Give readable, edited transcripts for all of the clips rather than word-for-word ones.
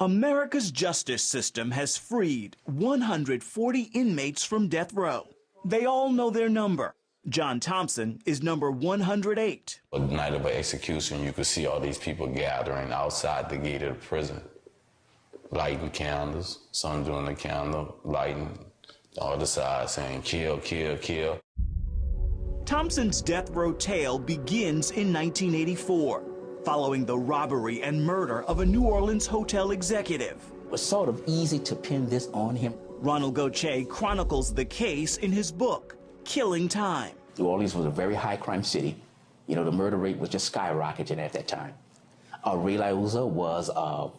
America's justice system has freed 140 inmates from death row. They all know their number. John Thompson is number 108. On the night of an execution, you could see all these people gathering outside the gate of the prison, lighting candles, some doing the candle, lighting, the other side saying, kill, kill, kill. Thompson's death row tale begins in 1984, following the robbery and murder of a New Orleans hotel executive. It was sort of easy to pin this on him. Ronald Gauthier chronicles the case in his book, Killing Time. New Orleans was a very high crime city. You know, the murder rate was just skyrocketing at that time. Ray Liotta was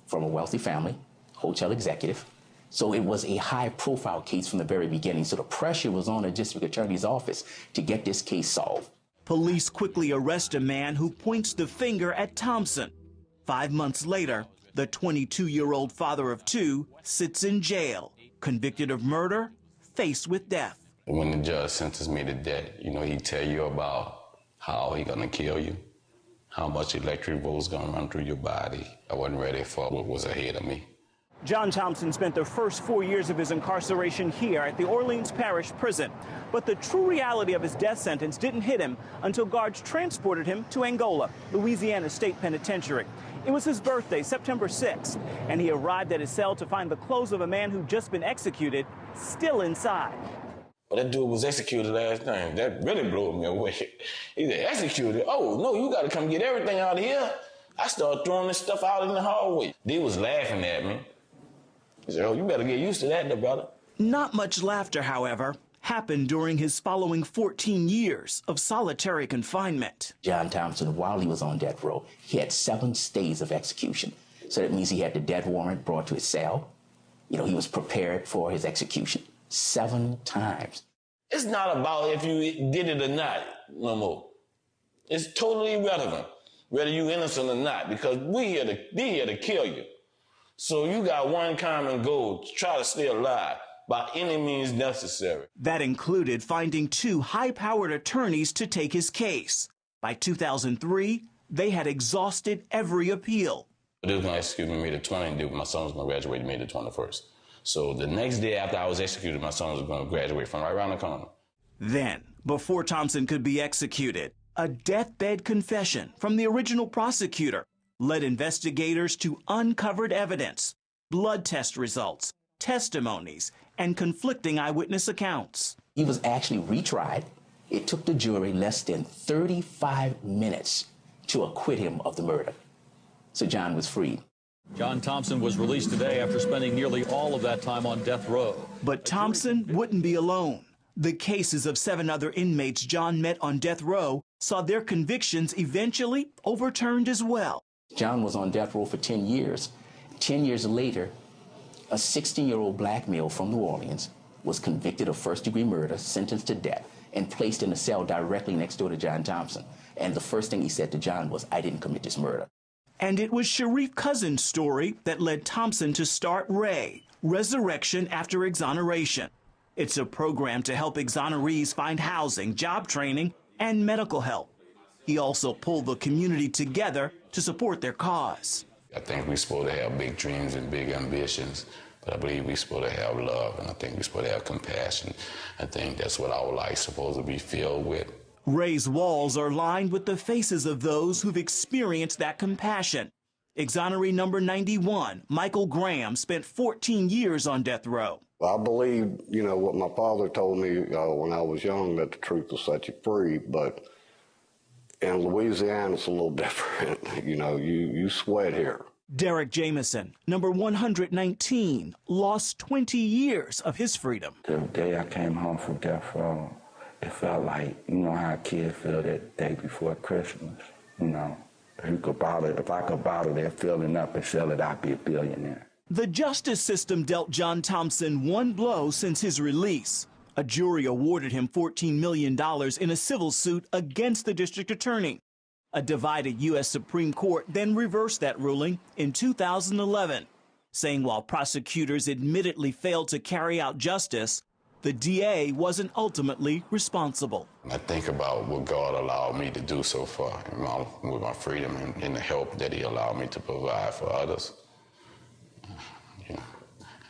from a wealthy family, hotel executive. So it was a high-profile case from the very beginning. So the pressure was on the district attorney's office to get this case solved. Police quickly arrest a man who points the finger at Thompson. 5 months later, the 22-year-old father of two sits in jail, convicted of murder, faced with death. When the judge sentenced me to death, you know, he'd tell you about how he's gonna kill you, how much electric volts gonna run through your body. I wasn't ready for what was ahead of me. John Thompson spent the first 4 years of his incarceration here at the Orleans Parish Prison. But the true reality of his death sentence didn't hit him until guards transported him to Angola, Louisiana State Penitentiary. It was his birthday, September 6th, and he arrived at his cell to find the clothes of a man who'd just been executed still inside. Well, that dude was executed last night. That really blew me away. He said, executed? Oh, no, you got to come get everything out of here. I started throwing this stuff out in the hallway. They was laughing at me. He said, oh, you better get used to that, brother. Not much laughter, however, happened during his following 14 years of solitary confinement. John Thompson, while he was on death row, he had 7 stays of execution. So that means he had the death warrant brought to his cell. You know, he was prepared for his execution 7 times. It's not about if you did it or not no more. It's totally irrelevant whether you innocent or not, because we here to kill you. So you got one common goal, to try to stay alive by any means necessary. That included finding 2 high-powered attorneys to take his case. By 2003, they had exhausted every appeal. They was going to execute me May the 20th, and my son was going to graduate May the 21st. So the next day after I was executed, my son was going to graduate from right around the corner. Then, before Thompson could be executed, a deathbed confession from the original prosecutor led investigators to uncovered evidence, blood test results, testimonies, and conflicting eyewitness accounts. He was actually retried. It took the jury less than 35 minutes to acquit him of the murder. So John was freed. John Thompson was released today after spending nearly all of that time on death row. But Thompson wouldn't be alone. The cases of 7 other inmates John met on death row saw their convictions eventually overturned as well. John was on death row for 10 years. 10 years later, a 16-year-old black male from New Orleans was convicted of first-degree murder, sentenced to death, and placed in a cell directly next door to John Thompson. And the first thing he said to John was, I didn't commit this murder. And it was Sharif Cousin's story that led Thompson to start RAY, Resurrection After Exoneration. It's a program to help exonerees find housing, job training, and medical help. He also pulled the community together to support their cause. I think we're supposed to have big dreams and big ambitions, but I believe we're supposed to have love, and I think we're supposed to have compassion. I think that's what our life's supposed to be filled with. RAY's walls are lined with the faces of those who've experienced that compassion. Exoneree number 91, Michael Graham, spent 14 years on death row. I believe, you know, what my father told me when I was young, that the truth will set you free, but in Louisiana, it's a little different. You know, you sweat here. Derek Jameson, number 119, lost 20 years of his freedom. The day I came home from death row, it felt like, you know how a kid feel that day before Christmas, you know. If I could bottle that feeling up and sell it, I'd be a billionaire. The justice system dealt John Thompson one blow since his release. A jury awarded him $14 million in a civil suit against the district attorney. A divided U.S. Supreme Court then reversed that ruling in 2011, saying while prosecutors admittedly failed to carry out justice, the DA wasn't ultimately responsible. I think about what God allowed me to do so far, with my freedom and the help that he allowed me to provide for others. You know,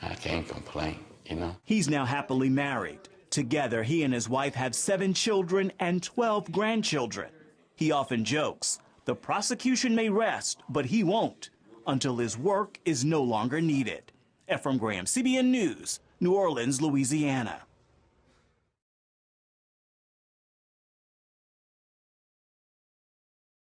I can't complain, you know. He's now happily married. Together, he and his wife have 7 children and 12 grandchildren. He often jokes, the prosecution may rest, but he won't until his work is no longer needed. Ephraim Graham, CBN News, New Orleans, Louisiana.